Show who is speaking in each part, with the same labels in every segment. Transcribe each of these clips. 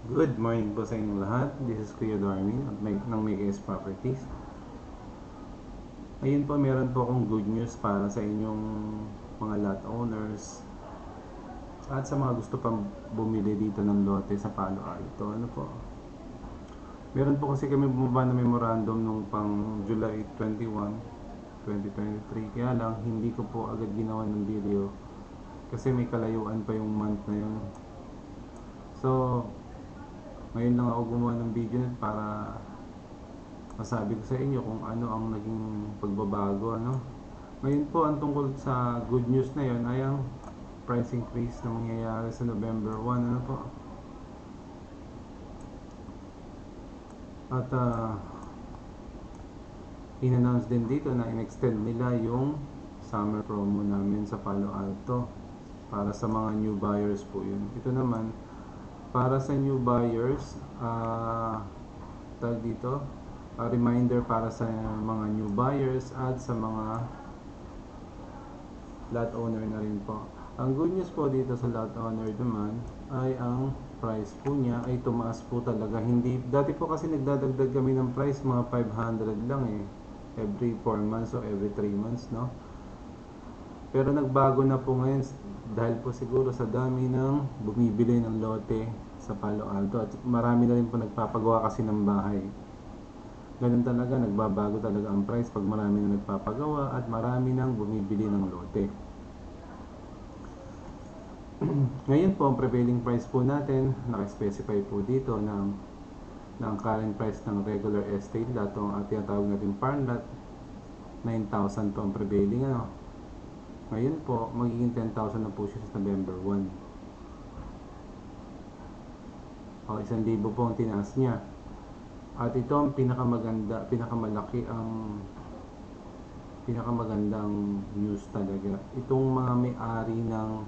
Speaker 1: Good morning po sa inyong lahat. This is Kuya Darwin ng Megas Properties. Ayun po, meron po akong good news para sa inyong mga lot owners at sa mga gusto pang bumili dito ng lote sa Palo Alto. Ano po? Meron po kasi kami bumaba na memorandum nung pang July 21, 2023. Kaya lang, hindi ko po agad ginawa ng video kasi may kalayuan pa yung month na yun. So, ngayon lang ako gumawa ng video para masabi ko sa inyo kung ano ang naging pagbabago, ano. Ngayon po, ang tungkol sa good news na yon ay ang price increase na mangyayari sa November 1, ano po. At in-announce din dito na in-extend nila yung summer promo namin sa Palo Alto para sa mga new buyers po yun. Ito naman, para sa new buyers, tag dito, a reminder para sa mga new buyers at sa mga lot owner na rin po. Ang good news po dito sa lot owner naman ay ang price po niya ay tumaas po talaga. Hindi, dati po kasi nagdadagdag kami ng price, mga 500 lang every 4 months o every 3 months, no? Pero nagbago na po ngayon dahil po siguro sa dami ng bumibili ng lote sa Palo Alto at marami na rin po nagpapagawa kasi ng bahay. Ganun talaga, nagbabago talaga ang price pag marami na nagpapagawa at marami nang bumibili ng lote. Ngayon po, ang prevailing price po natin, naka-specify po dito ng current price ng regular estate lot, ang tinatawag natin farm lot, 9,000 po ang prevailing, ano. Ngayon po, magiging 10,000 na po siya sa November 1. O, 1,000 po ang tinaas niya. At ito ang pinakamagandang news talaga. Itong mga may-ari ng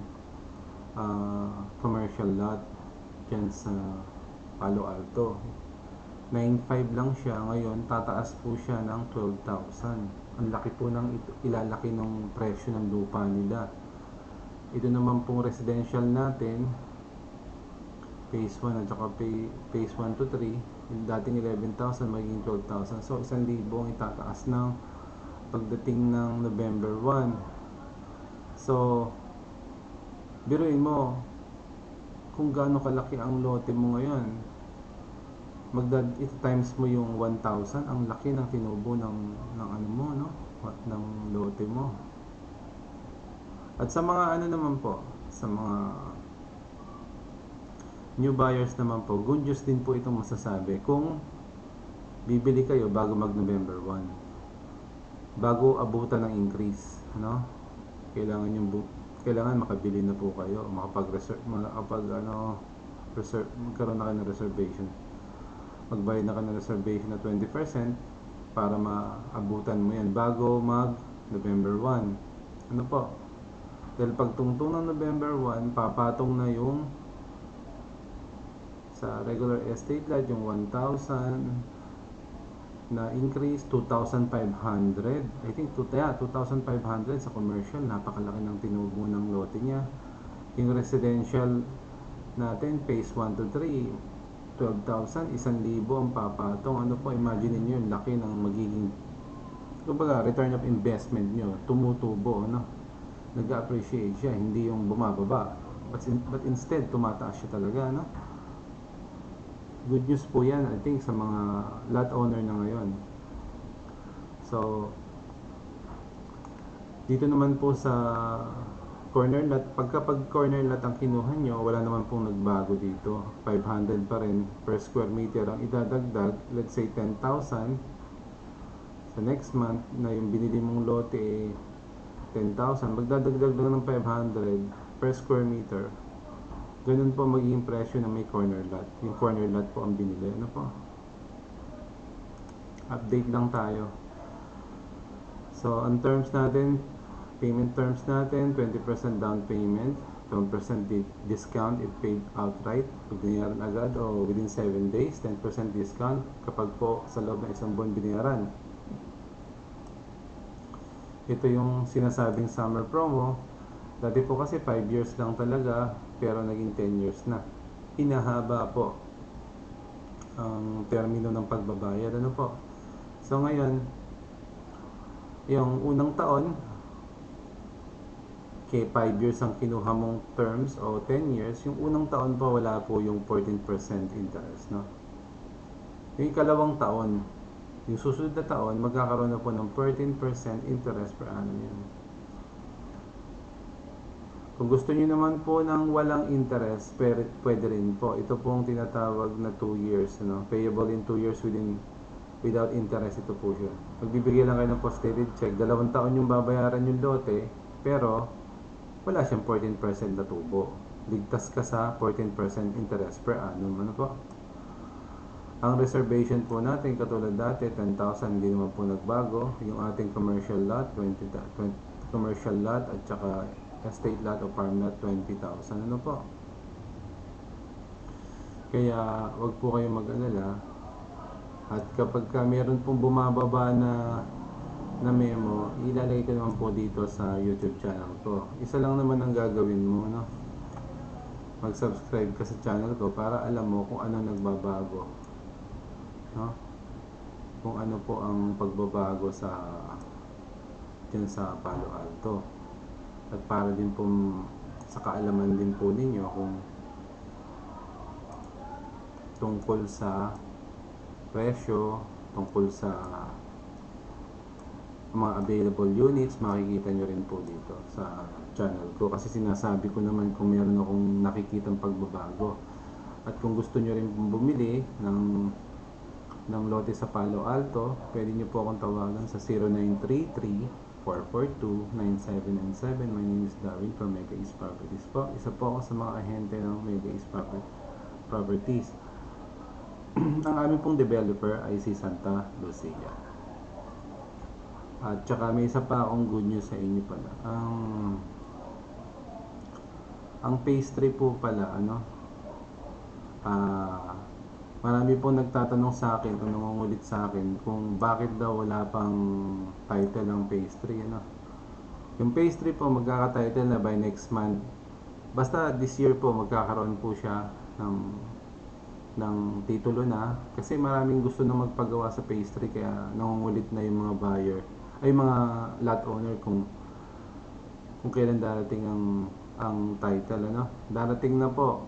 Speaker 1: commercial lot dyan sa Palo Alto, 9.5 lang siya, ngayon tataas po siya ng 12,000. Ang laki po ng ilalaki ng presyo ng lupa nila. Ito naman pong residential natin, phase 1 at saka phase 1 to 3, yung dating 11,000 magiging 12,000. So 1,000 ang itataas ng pagdating ng November 1. So biruin mo kung gaano kalaki ang lote mo ngayon, times mo yung 1,000, ang laki ng tinubo ng ano mo, no? Ng lote mo. At sa mga ano naman po, sa mga new buyers naman po, good news din po itong masasabi. Kung bibili kayo bago mag November 1, bago abutan ng increase, ano, kailangan makabili na po kayo, magkaroon na kayo ng reservation. Magbayad na kayo ng reservation na 20% para maabutan mo yan bago mag November 1. Ano po? Dahil pagtungtong ng November 1, papatong na yung sa regular estate lot yung 1,000 na increase, 2,500. I think 2,500 sa commercial, napakalaki ng tinubo ng lote niya. Yung residential natin, phase 1 to 3, 12,000, 1,000 ang papatong. Ano po, imagine niyo yung laki ng magiging, kumbaga, return of investment nyo, tumutubo, ano? Nag-appreciate siya, hindi yung bumababa. But instead, tumataas siya talaga, no? Good news po yan, I think, sa mga lot owner na ngayon. So, dito naman po sa corner lot, pag corner lot ang kinuha nyo, wala naman pong nagbago dito. 500 pa rin per square meter ang idadagdag. Let's say 10,000 sa next month na yung binili mong lote 10,000, magdadagdag lang ng 500 per square meter. Ganun po magiging presyo ng may corner lot. Yung corner lot po ang binili. Ano po? Update lang tayo. So, ang terms natin, payment terms natin, 20% down payment, 10% discount if paid outright. Pag binayaran agad o within 7 days, 10% discount kapag po sa loob ng isang buwan binayaran. Ito yung sinasabing summer promo. Dati po kasi 5 years lang talaga, pero naging 10 years na. Inahaba po. ang termino ng pagbabayad. Ano po? So ngayon, yung unang taon, kay 5 years ang kinuha mong terms o 10 years, yung unang taon pa wala po yung 14% interest, no? Yung ikalawang taon, yung susunod na taon, magkakaroon na po ng 14% interest per annum yun. Kung gusto niyo naman po ng walang interest, pwede rin po. Ito po ang tinatawag na 2 years, no? Payable in 2 years without interest. Ito po siya. Magbibigay lang kayo ng post-dated check. 2 taon yung babayaran yung lote, pero wala siyang 14% na tubo. Ligtas ka sa 14% interest per annum. Ano po? Ang reservation po natin, katulad dati, 10,000, hindi naman po nagbago. Yung ating commercial lot, 20 commercial lot at saka estate lot o farm lot, 20,000. Ano po? Kaya wag po kayong mag-alala. At kapag meron pong bumababa na memo, ilalagay ko naman po dito sa YouTube channel ko. Isa lang naman ang gagawin mo, no? Mag-subscribe ka sa channel ko para alam mo kung ano nagbabago, no? Kung ano po ang pagbabago dyan sa Palo Alto. At para din po sa kaalaman din po ninyo kung tungkol sa presyo, tungkol sa mga available units, makikita nyo rin po dito sa channel ko. Kasi sinasabi ko naman kung meron akong nakikitang pagbabago. At kung gusto nyo rin bumili ng lote sa Palo Alto, pwede nyo po akong tawagan sa 0933-442-9797. My name is Darwin from Mega East Properties po. Isa po ako sa mga ahente ng Mega East Properties. Ang aming pong developer ay si Santa Lucia. At saka may isa pa akong good news sa inyo pala. Ang phase 3 po pala, marami po nagtatanong sa akin, nangungulit sa akin kung bakit daw wala pang title ang phase 3, Yung phase 3 po magkaka-title na by next month. Basta this year po magkakaroon po siya ng titulo na, kasi maraming gusto na magpagawa sa phase 3, kaya nangungulit na yung mga buyer ay mga lot owner kung kailan darating ang title, darating na po,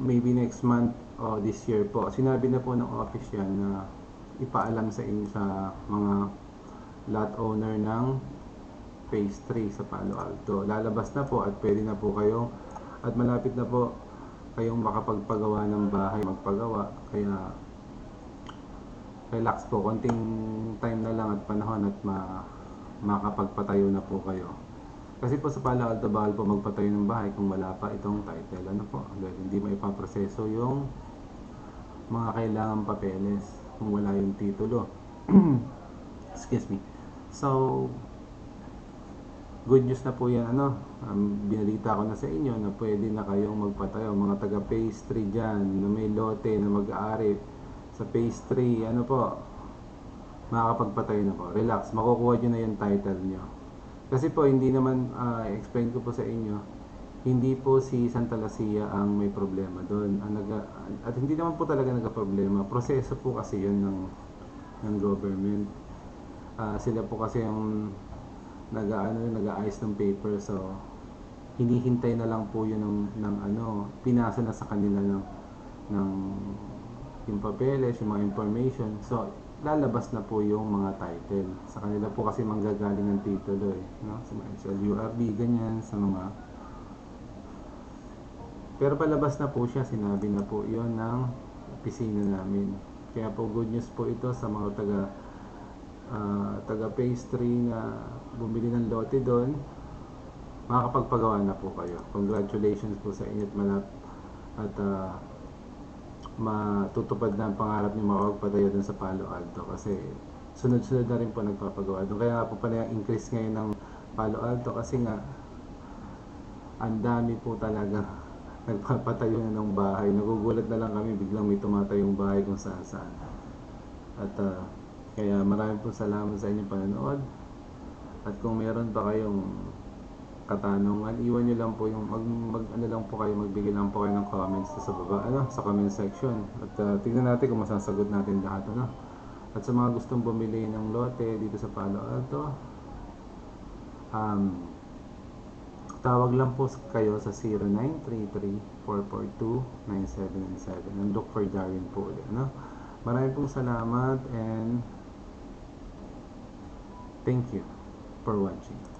Speaker 1: maybe next month o this year po. Sinabi na po ng office yan na ipaalam sa inyo sa mga lot owner ng phase 3 sa Palo Alto. Lalabas na po at pwede na po kayo, at malapit na po kayong makapagpagawa ng bahay, magpagawa. Kaya relax po, konting time na lang at panahon at makapagpatayo na po kayo. Kasi po sa Palo Alto, bawal po magpatayo ng bahay kung wala pa itong title, dahil hindi maipaproseso yung mga kailangang papeles kung wala yung titulo. Excuse me. So good news na po yan, binalita ko na sa inyo na pwede na kayong magpatayo, mga taga phase 3 dyan na may lote na mag-aari sa phase 3, makakapagpatayo na po. Relax, makukuha nyo na yung title nyo. Kasi po, hindi naman, explain ko po sa inyo, hindi po si Santa Lucia ang may problema doon. At hindi naman po talaga nagka-problema. Proseso po kasi yun ng government. Sila po kasi yung nag-aayos ng paper, so hinihintay na lang po yun pinasa na sa kanila ng yung papeles, yung mga information. So lalabas na po yung mga title. Sa kanila po kasi manggagaling ang titulo, sa mga SLURB, ganyan, sa mga. Pero palabas na po siya, sinabi na po yon ng opisina namin. Kaya po good news po ito sa mga taga phase 3 na bumili ng lote doon. Makakapagpagawa na po kayo. Congratulations po sa inyo at matutupad na ang pangarap niyo makapagpatayo doon sa Palo Alto, kasi sunod-sunod na rin po nagpapagawa doon. Kaya nga po pala yung increase ngayon ng Palo Alto, kasi nga ang dami po talaga nagpapatayo na ng bahay. Nagugulat na lang kami, biglang may tumatayong bahay kung saan-saan. At kaya maraming po salamat sa inyong panonood. At kung meron pa kayong katanungan, iwan nyo lang po yung ano lang po kayo, magbigay lang po kayo ng comments sa baba, sa comment section. At tignan natin kung masasagot natin lahat, At sa mga gustong bumili ng lote dito sa Palo Alto, tawag lang po kayo sa 0933-442-9797 and look for Darren po ulit, Maraming pong salamat and thank you for watching.